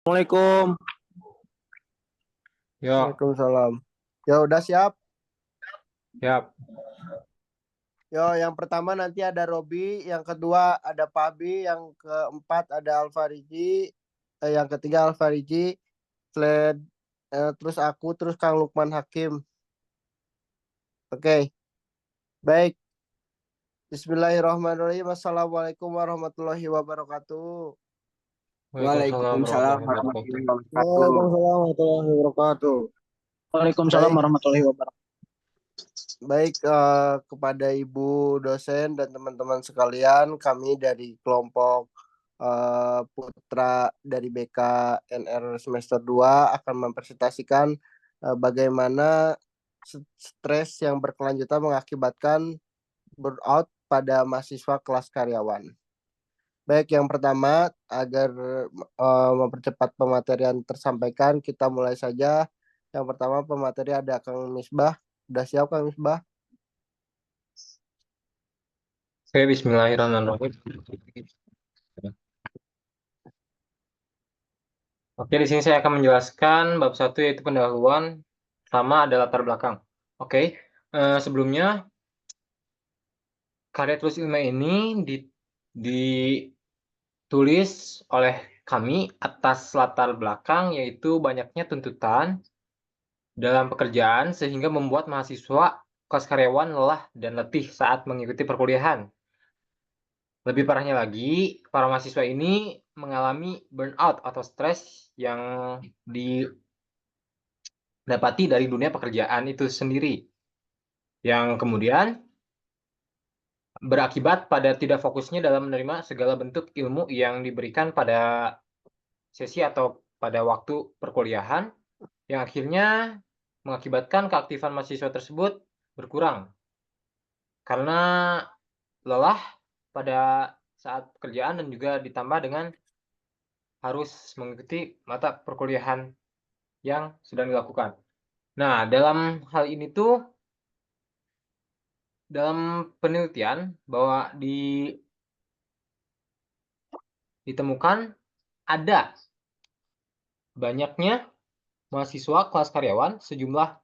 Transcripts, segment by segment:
Assalamualaikum. Yo, Waalaikumsalam. Ya udah siap. siap. Yo, yang pertama nanti ada Robi, yang kedua ada Pabi, yang keempat ada Alfariji, yang ketiga Alfariji, Sled, terus aku, terus Kang Lukman Hakim. Oke, baik. Bismillahirrahmanirrahim. Assalamualaikum warahmatullahi wabarakatuh. Waalaikumsalam Waalaikumsalam warahmatullahi warahmatullahi wabarakatuh. wabarakatuh. Waalaikumsalam warahmatullahi wabarakatuh. Waalaikumsalam Baik, warahmatullahi wabarakatuh. baik kepada Ibu dosen dan teman-teman sekalian, kami dari kelompok Putra dari BKNR semester 2 akan mempresentasikan bagaimana stres yang berkelanjutan mengakibatkan burnout pada mahasiswa kelas karyawan. Baik, yang pertama agar mempercepat pematerian tersampaikan, kita mulai saja. Yang pertama pemateri ada Kang Misbah. Sudah siap Kang Misbah? Oke, Bismillahirrahmanirrahim. Oke, di sini saya akan menjelaskan bab 1 yaitu pendahuluan, sama ada latar belakang. Oke, sebelumnya karya tulis ilmiah ini ditulis oleh kami atas latar belakang yaitu banyaknya tuntutan dalam pekerjaan sehingga membuat mahasiswa kelas karyawan lelah dan letih saat mengikuti perkuliahan. Lebih parahnya lagi, para mahasiswa ini mengalami burnout atau stres yang didapati dari dunia pekerjaan itu sendiri, yang kemudian berakibat pada tidak fokusnya dalam menerima segala bentuk ilmu yang diberikan pada sesi atau pada waktu perkuliahan, yang akhirnya mengakibatkan keaktifan mahasiswa tersebut berkurang karena lelah pada saat pekerjaan dan juga ditambah dengan harus mengikuti mata perkuliahan yang sedang dilakukan. Nah, dalam hal ini tuh, dalam penelitian bahwa ditemukan ada banyaknya mahasiswa kelas karyawan sejumlah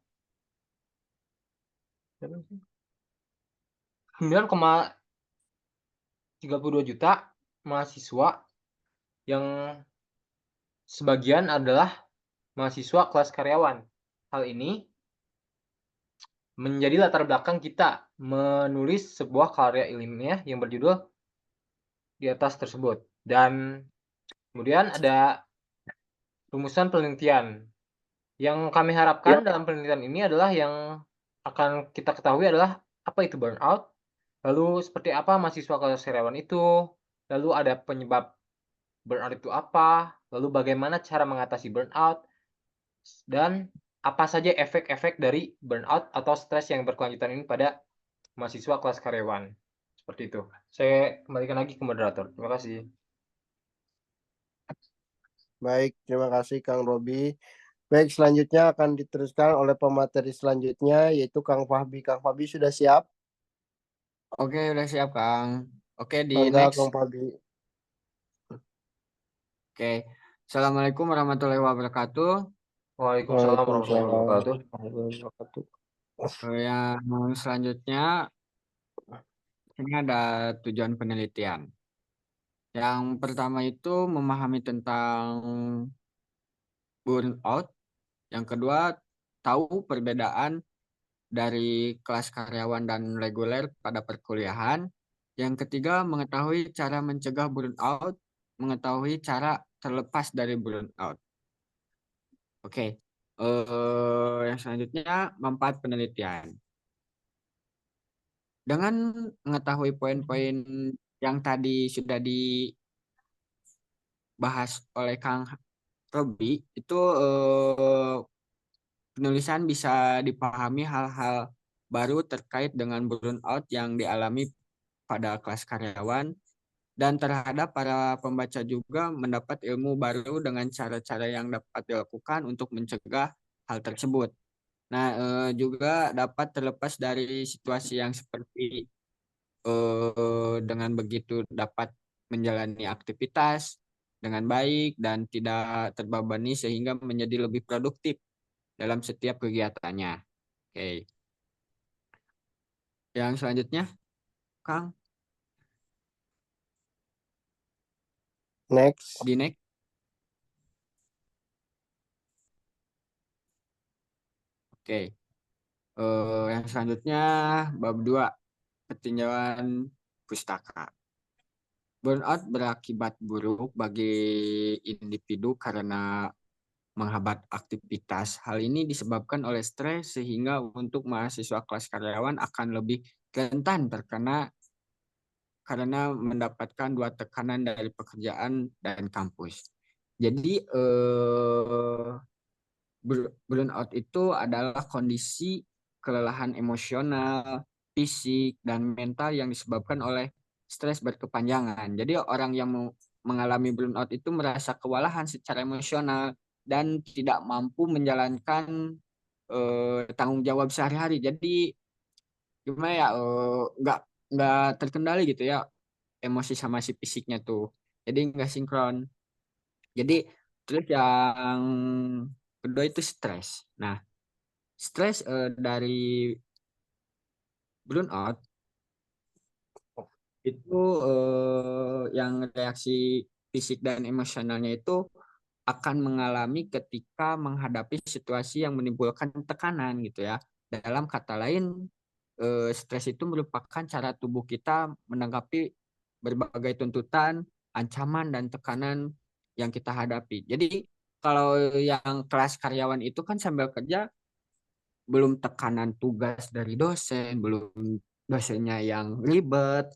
9,32 juta mahasiswa yang sebagian adalah mahasiswa kelas karyawan. Hal ini menjadi latar belakang kita menulis sebuah karya ilmiah yang berjudul di atas tersebut. Dan kemudian ada rumusan penelitian. Yang kami harapkan dalam penelitian ini adalah yang akan kita ketahui adalah apa itu burnout, lalu seperti apa mahasiswa kelas karyawan itu, lalu ada penyebab burnout itu apa, lalu bagaimana cara mengatasi burnout, dan apa saja efek-efek dari burnout atau stres yang berkelanjutan ini pada mahasiswa kelas karyawan. Seperti itu. Saya kembalikan lagi ke moderator. Terima kasih. Baik, terima kasih Kang Robi. Baik, selanjutnya akan diteruskan oleh pemateri selanjutnya yaitu Kang Fahbi. Kang Fahbi sudah siap? Oke, udah siap, Kang. Oke, di Mangga next. Kang Fahbi. Oke. Assalamualaikum warahmatullahi wabarakatuh. Waalaikumsalam warahmatullahi Waalaikumsalam wabarakatuh. warahmatullahi wabarakatuh. Yang selanjutnya, ini ada tujuan penelitian. Yang pertama itu memahami tentang burnout. Yang kedua, tahu perbedaan dari kelas karyawan dan reguler pada perkuliahan. Yang ketiga, mengetahui cara mencegah burnout, mengetahui cara terlepas dari burnout. Oke, yang selanjutnya manfaat penelitian. Dengan mengetahui poin-poin yang tadi sudah dibahas oleh Kang Robi, itu penulisan bisa dipahami hal-hal baru terkait dengan burnout yang dialami pada kelas karyawan dan terhadap para pembaca juga mendapat ilmu baru dengan cara-cara yang dapat dilakukan untuk mencegah hal tersebut. Nah, juga dapat terlepas dari situasi yang seperti dengan begitu dapat menjalani aktivitas dengan baik dan tidak terbebani sehingga menjadi lebih produktif dalam setiap kegiatannya. Oke. Yang selanjutnya, Kang, Next. di next. Oke. Yang selanjutnya bab 2, ketinjauan pustaka. Burnout berakibat buruk bagi individu karena menghambat aktivitas. Hal ini disebabkan oleh stres sehingga untuk mahasiswa kelas karyawan akan lebih rentan terkena karena mendapatkan dua tekanan dari pekerjaan dan kampus. Jadi burnout itu adalah kondisi kelelahan emosional, fisik, dan mental yang disebabkan oleh stres berkepanjangan. Jadi orang yang mengalami burnout itu merasa kewalahan secara emosional dan tidak mampu menjalankan tanggung jawab sehari-hari. Jadi gimana ya, nggak terkendali gitu ya emosi sama si fisiknya tuh. Jadi nggak sinkron. Jadi terus yang kedua itu stres. Nah, stres dari burnout itu yang reaksi fisik dan emosionalnya itu akan mengalami ketika menghadapi situasi yang menimbulkan tekanan gitu ya. Dalam kata lain, stres itu merupakan cara tubuh kita menanggapi berbagai tuntutan, ancaman, dan tekanan yang kita hadapi. Jadi kalau yang kelas karyawan itu kan sambil kerja, belum tekanan tugas dari dosen, belum dosennya yang ribet,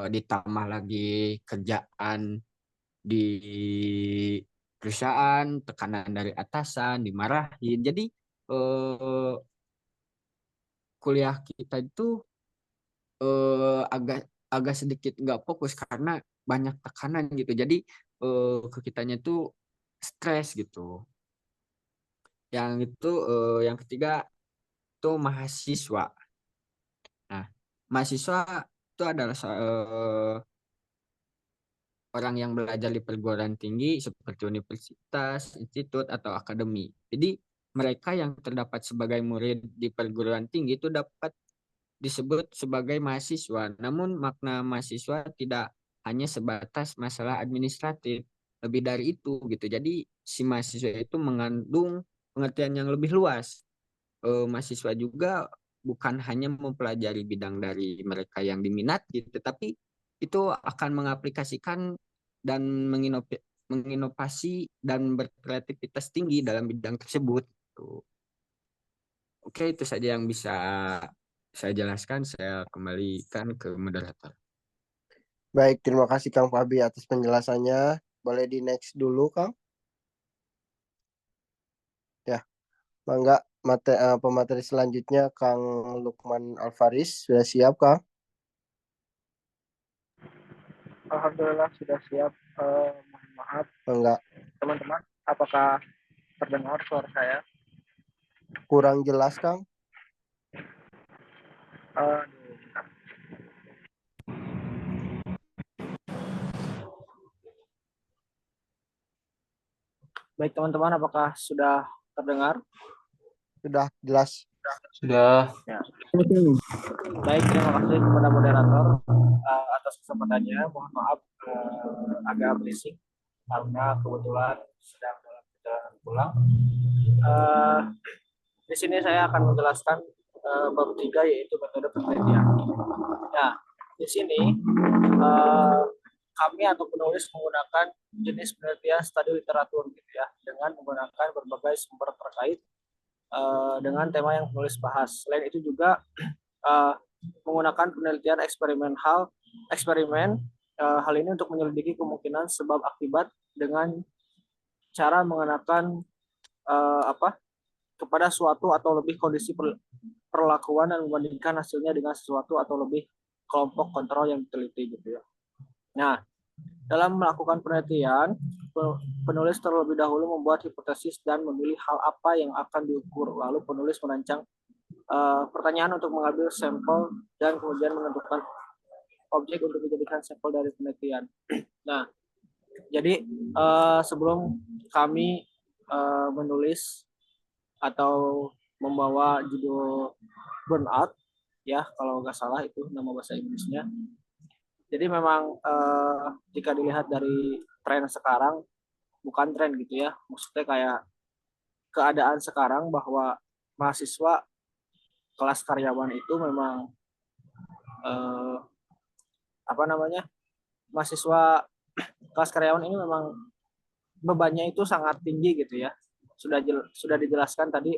ditambah lagi kerjaan di perusahaan, tekanan dari atasan, dimarahin. Jadi kuliah kita itu agak agak sedikit nggak fokus karena banyak tekanan gitu. Jadi ke kitanya tuh stres gitu. Yang itu yang ketiga itu mahasiswa. Nah, mahasiswa itu adalah orang yang belajar di perguruan tinggi seperti universitas, institut, atau akademi. Jadi mereka yang terdapat sebagai murid di perguruan tinggi itu dapat disebut sebagai mahasiswa. Namun makna mahasiswa tidak hanya sebatas masalah administratif, lebih dari itu gitu. Jadi si mahasiswa itu mengandung pengertian yang lebih luas. Mahasiswa juga bukan hanya mempelajari bidang dari mereka yang diminati, tetapi itu akan mengaplikasikan dan menginovasi dan berkreativitas tinggi dalam bidang tersebut. Oke, itu saja yang bisa saya jelaskan. Saya kembalikan ke moderator. Baik, terima kasih Kang Fabi atas penjelasannya. Boleh di next dulu, Kang? Ya, Mangga pemateri selanjutnya Kang Lukman Alfaris. Sudah siap, Kang? Alhamdulillah sudah siap. Mohon maaf Enggak, teman-teman, apakah terdengar suara saya? kurang jelas, Kang. Bentar. Baik teman-teman, apakah sudah terdengar? Sudah jelas. Sudah. Ya. Baik, terima kasih kepada moderator atas kesempatannya. Mohon maaf agak berisik karena kebetulan sedang dalam perjalanan pulang. Di sini saya akan menjelaskan bab 3 yaitu metode penelitian. Nah, di sini kami atau penulis menggunakan jenis penelitian studi literatur gitu ya, dengan menggunakan berbagai sumber terkait dengan tema yang penulis bahas. Selain itu juga menggunakan penelitian eksperimen. Hal ini untuk menyelidiki kemungkinan sebab akibat dengan cara mengenakan kepada suatu atau lebih kondisi perlakuan dan membandingkan hasilnya dengan sesuatu atau lebih kelompok kontrol yang diteliti gitu ya. Nah, dalam melakukan penelitian, penulis terlebih dahulu membuat hipotesis dan memilih hal apa yang akan diukur. Lalu penulis merancang pertanyaan untuk mengambil sampel dan kemudian menentukan objek untuk dijadikan sampel dari penelitian. Nah, Jadi sebelum kami menulis atau membawa judul burnout, ya kalau nggak salah itu nama bahasa Inggrisnya. Jadi memang jika dilihat dari tren sekarang, bukan tren gitu ya, maksudnya kayak keadaan sekarang bahwa mahasiswa kelas karyawan itu memang eh, apa namanya, mahasiswa kelas karyawan ini memang bebannya itu sangat tinggi gitu ya. Sudah dijelaskan tadi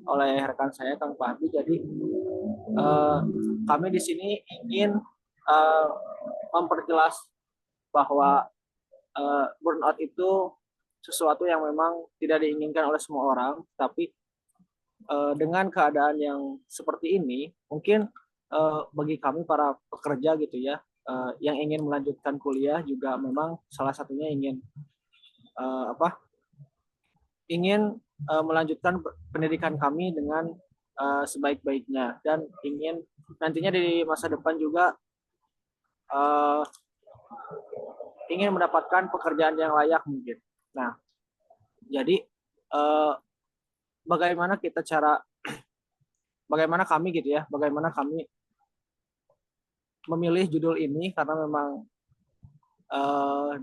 oleh rekan saya Kang Fahmi. Jadi kami di sini ingin eh, memperjelas bahwa burnout itu sesuatu yang memang tidak diinginkan oleh semua orang, tapi dengan keadaan yang seperti ini, mungkin bagi kami para pekerja gitu ya, yang ingin melanjutkan kuliah juga memang salah satunya ingin ingin melanjutkan pendidikan kami dengan sebaik-baiknya dan ingin nantinya di masa depan juga uh, ingin mendapatkan pekerjaan yang layak mungkin. Nah, jadi bagaimana kami gitu ya, bagaimana kami memilih judul ini karena memang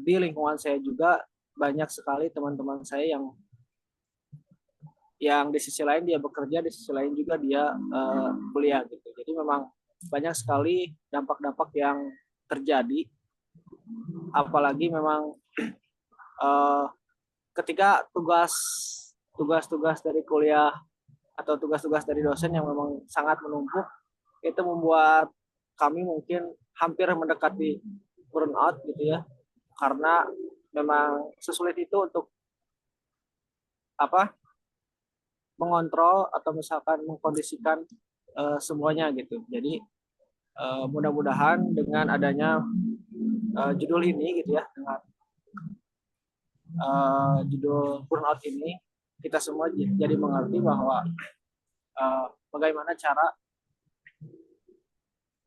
di lingkungan saya juga banyak sekali teman-teman saya yang di sisi lain dia bekerja, di sisi lain juga dia kuliah gitu. Jadi memang banyak sekali dampak-dampak yang terjadi, apalagi memang ketika tugas-tugas dari kuliah atau tugas-tugas dari dosen yang memang sangat menumpuk, itu membuat kami mungkin hampir mendekati burnout gitu ya, karena memang sesulit itu untuk mengontrol atau misalkan mengkondisikan semuanya gitu. Jadi mudah-mudahan dengan adanya judul ini gitu ya, dengan judul burnout ini, kita semua jadi mengerti bahwa bagaimana cara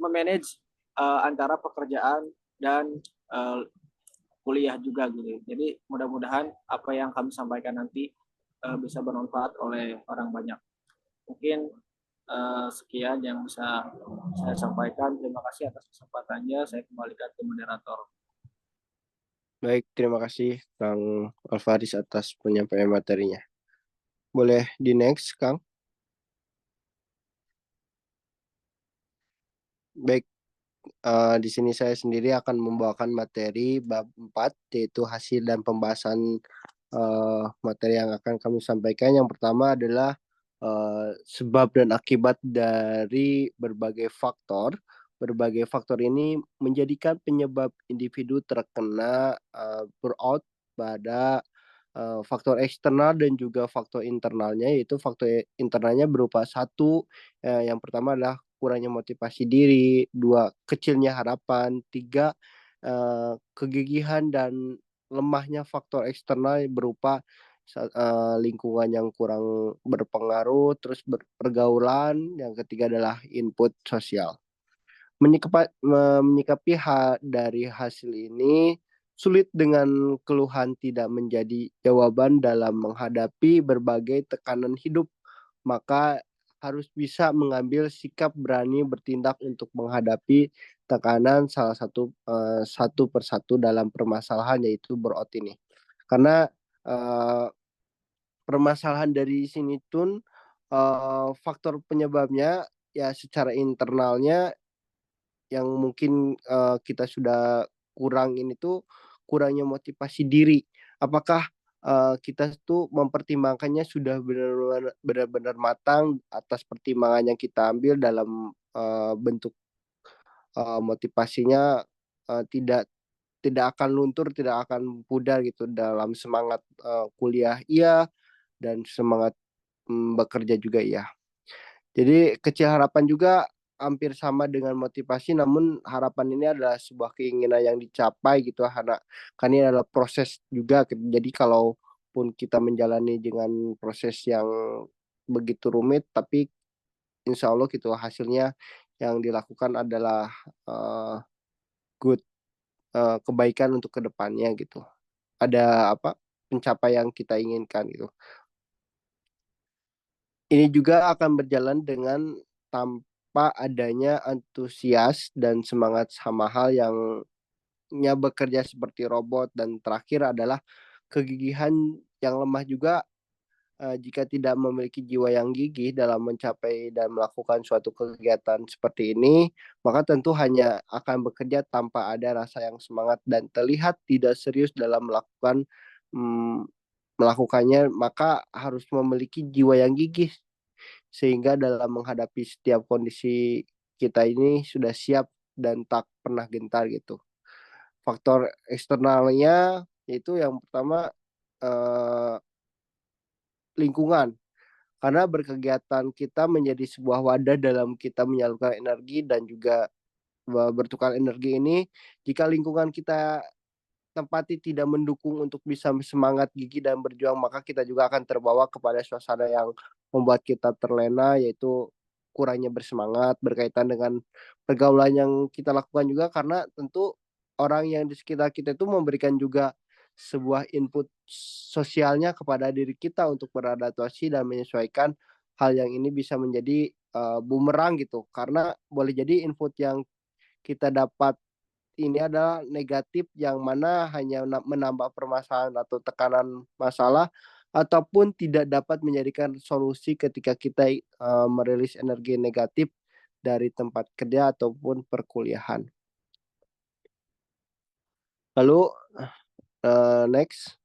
memanage antara pekerjaan dan kuliah juga gitu. Jadi mudah-mudahan apa yang kami sampaikan nanti bisa bermanfaat oleh orang banyak. Mungkin sekian yang bisa saya sampaikan. Terima kasih atas kesempatannya. Saya kembalikan ke moderator. Baik, terima kasih Kang Alvaris atas penyampaian materinya. Boleh di next, Kang? Baik, di sini saya sendiri akan membawakan materi bab 4, yaitu hasil dan pembahasan materi yang akan kami sampaikan. Yang pertama adalah sebab dan akibat dari berbagai faktor. Berbagai faktor ini menjadikan penyebab individu terkena burnout pada faktor eksternal dan juga faktor internalnya, yaitu faktor internalnya berupa satu, yang pertama adalah kurangnya motivasi diri, dua, kecilnya harapan, tiga, kegigihan dan lemahnya faktor eksternal berupa lingkungan yang kurang berpengaruh, terus pergaulan, yang ketiga adalah input sosial. Menyikapi dari hasil ini sulit dengan keluhan tidak menjadi jawaban dalam menghadapi berbagai tekanan hidup, maka harus bisa mengambil sikap berani bertindak untuk menghadapi tekanan satu persatu dalam permasalahan, yaitu burnout ini. Karena permasalahan dari sini pun faktor penyebabnya ya secara internalnya yang mungkin kita sudah kurang ini tuh kurangnya motivasi diri. Apakah kita tuh mempertimbangkannya sudah benar-benar matang atas pertimbangan yang kita ambil dalam bentuk motivasinya, tidak tidak akan luntur, tidak akan pudar gitu dalam semangat kuliah iya, dan semangat bekerja juga iya. Jadi kecil harapan juga hampir sama dengan motivasi, namun harapan ini adalah sebuah keinginan yang dicapai gitu karena kan ini adalah proses juga. Jadi kalaupun kita menjalani dengan proses yang begitu rumit, tapi insya Allah gitu hasilnya yang dilakukan adalah good, kebaikan untuk kedepannya gitu. ada pencapaian yang kita inginkan gitu. Ini juga akan berjalan dengan tanpa adanya antusias dan semangat sama hal yang bekerja seperti robot, dan terakhir adalah kegigihan yang lemah juga. Jika tidak memiliki jiwa yang gigih dalam mencapai dan melakukan suatu kegiatan seperti ini, maka tentu hanya akan bekerja tanpa ada rasa yang semangat dan terlihat tidak serius dalam melakukannya. Maka harus memiliki jiwa yang gigih sehingga dalam menghadapi setiap kondisi kita ini sudah siap dan tak pernah gentar gitu. Faktor eksternalnya yaitu yang pertama, lingkungan. Karena berkegiatan kita menjadi sebuah wadah dalam kita menyalurkan energi dan juga bertukar energi ini. Jika lingkungan kita tempati tidak mendukung untuk bisa semangat, gigih, dan berjuang, maka kita juga akan terbawa kepada suasana yang membuat kita terlena, yaitu kurangnya bersemangat berkaitan dengan pergaulan yang kita lakukan juga, karena tentu orang yang di sekitar kita itu memberikan juga sebuah input sosialnya kepada diri kita untuk beradaptasi dan menyesuaikan. Hal yang ini bisa menjadi bumerang gitu, karena boleh jadi input yang kita dapat ini adalah negatif, yang mana hanya menambah permasalahan atau tekanan masalah, ataupun tidak dapat menjadikan solusi ketika kita merilis energi negatif dari tempat kerja ataupun perkuliahan. Lalu next.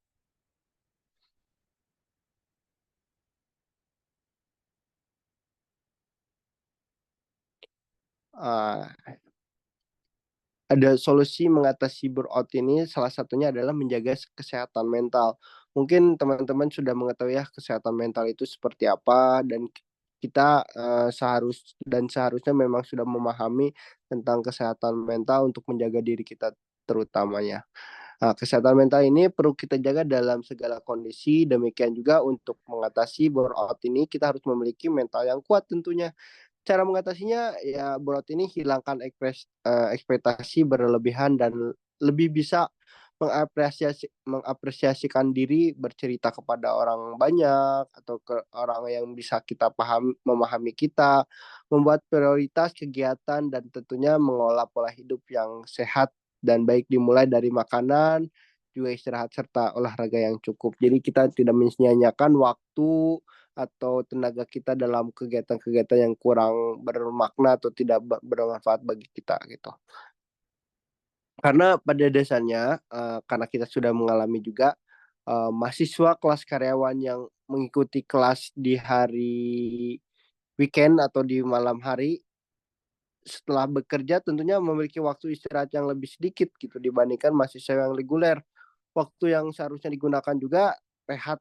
Ada solusi mengatasi burnout ini, salah satunya adalah menjaga kesehatan mental. Mungkin teman-teman sudah mengetahui ya kesehatan mental itu seperti apa, dan kita seharusnya memang sudah memahami tentang kesehatan mental untuk menjaga diri kita terutamanya. Kesehatan mental ini perlu kita jaga dalam segala kondisi. Demikian juga untuk mengatasi burnout ini, kita harus memiliki mental yang kuat tentunya. Cara mengatasinya ya, burnout ini hilangkan ekspektasi berlebihan dan lebih bisa mengapresiasikan diri, bercerita kepada orang banyak atau ke orang yang bisa kita memahami kita, membuat prioritas kegiatan, dan tentunya mengolah pola hidup yang sehat dan baik, dimulai dari makanan, juga istirahat serta olahraga yang cukup. Jadi kita tidak menyia-nyiakan waktu atau tenaga kita dalam kegiatan-kegiatan yang kurang bermakna atau tidak bermanfaat bagi kita gitu. Karena pada dasarnya karena kita sudah mengalami juga mahasiswa kelas karyawan yang mengikuti kelas di hari weekend atau di malam hari, setelah bekerja tentunya memiliki waktu istirahat yang lebih sedikit gitu dibandingkan mahasiswa yang reguler. Waktu yang seharusnya digunakan juga rehat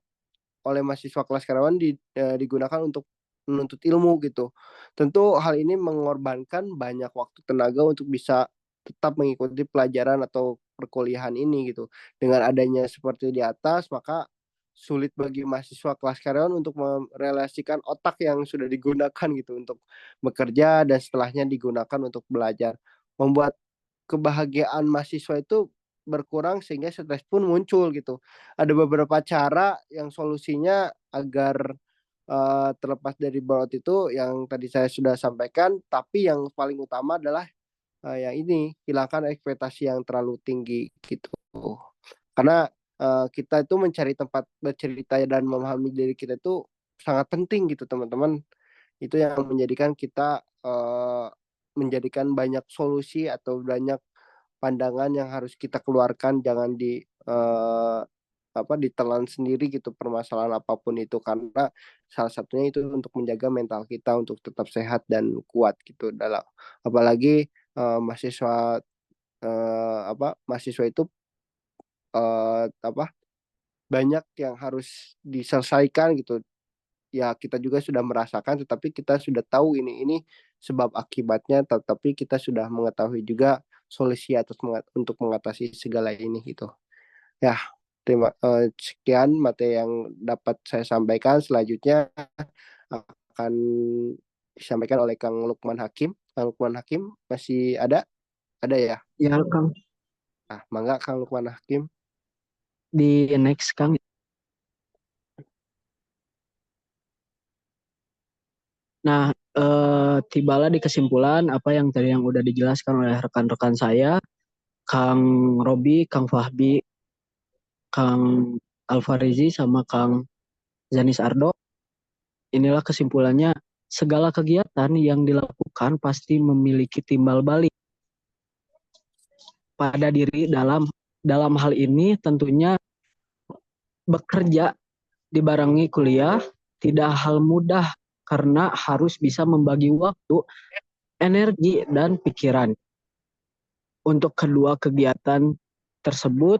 oleh mahasiswa kelas karyawan digunakan untuk menuntut ilmu gitu. Tentu hal ini mengorbankan banyak waktu tenaga untuk bisa tetap mengikuti pelajaran atau perkuliahan ini gitu. Dengan adanya seperti di atas, maka sulit bagi mahasiswa kelas karyawan untuk merelasikan otak yang sudah digunakan gitu untuk bekerja dan setelahnya digunakan untuk belajar. Membuat kebahagiaan mahasiswa itu berkurang sehingga stres pun muncul gitu. Ada beberapa cara yang solusinya agar terlepas dari burnout itu yang tadi saya sudah sampaikan, tapi yang paling utama adalah yang ini, hilangkan ekspektasi yang terlalu tinggi gitu. Karena kita itu mencari tempat bercerita dan memahami diri kita itu sangat penting gitu teman-teman. Itu yang menjadikan kita menjadikan banyak solusi atau banyak pandangan yang harus kita keluarkan, jangan ditelan sendiri gitu permasalahan apapun itu, karena salah satunya itu untuk menjaga mental kita untuk tetap sehat dan kuat gitu dalam, apalagi mahasiswa mahasiswa itu banyak yang harus diselesaikan gitu. Ya kita juga sudah merasakan, tetapi kita sudah tahu ini sebab akibatnya, tetapi kita sudah mengetahui juga solusi untuk mengatasi segala ini gitu. Ya, sekian materi yang dapat saya sampaikan. Selanjutnya akan disampaikan oleh Kang Lukman Hakim. Kang Lukman Hakim masih ada? Ada ya? Ya, Kang. Mangga Kang Lukman Hakim. di next Kang. Nah, tibalah di kesimpulan apa yang tadi yang udah dijelaskan oleh rekan-rekan saya, Kang Robi, Kang Fahbi, Kang Alfarizi, sama Kang Zanis Ardo. Inilah kesimpulannya, segala kegiatan yang dilakukan pasti memiliki timbal balik pada diri. Dalam hal ini tentunya bekerja dibarengi kuliah tidak hal mudah karena harus bisa membagi waktu, energi, dan pikiran untuk kedua kegiatan tersebut,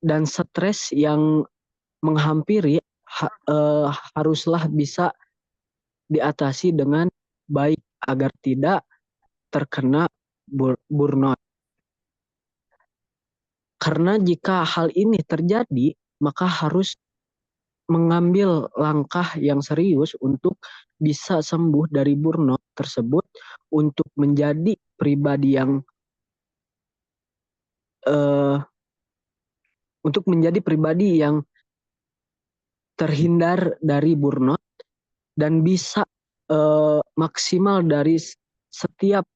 dan stres yang menghampiri haruslah bisa diatasi dengan baik agar tidak terkena burnout. Karena jika hal ini terjadi, maka harus mengambil langkah yang serius untuk bisa sembuh dari burnout tersebut, untuk menjadi pribadi yang terhindar dari burnout dan bisa maksimal dari setiap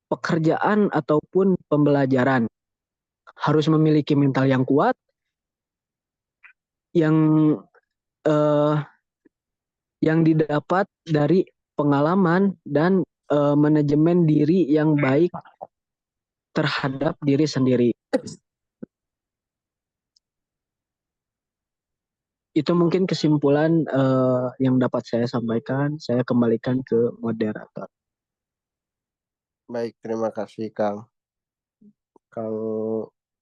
pekerjaan ataupun pembelajaran. Harus memiliki mental yang kuat, yang didapat dari pengalaman dan manajemen diri yang baik terhadap diri sendiri. Itu mungkin kesimpulan yang dapat saya sampaikan. Saya kembalikan ke moderator. Baik, terima kasih Kang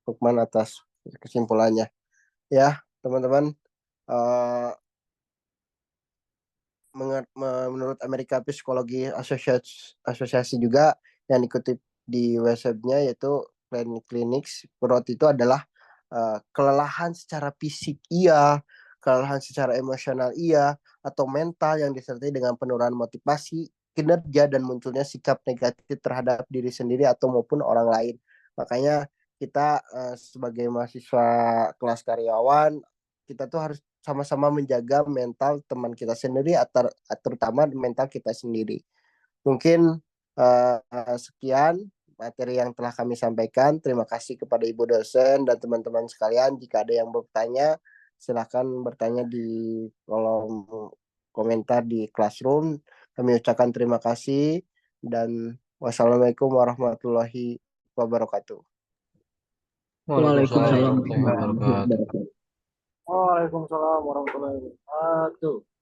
Lukman atas kesimpulannya. Ya, teman-teman, menurut American Psychology Association juga yang dikutip di websitenya, yaitu Clinics, burnout itu adalah kelelahan secara fisik iya, kelelahan secara emosional iya, atau mental yang disertai dengan penurunan motivasi, kinerja, dan munculnya sikap negatif terhadap diri sendiri atau maupun orang lain. Makanya kita sebagai mahasiswa kelas karyawan, kita tuh harus sama-sama menjaga mental teman kita sendiri, terutama mental kita sendiri. Mungkin sekian materi yang telah kami sampaikan. Terima kasih kepada Ibu dosen dan teman-teman sekalian. Jika ada yang bertanya, silakan bertanya di kolom komentar di Classroom. Kami ucapkan terima kasih dan wassalamualaikum warahmatullahi wabarakatuh. Waalaikumsalam Waalaikumsalam warahmatullahi wabarakatuh. Waalaikumsalam warahmatullahi wabarakatuh.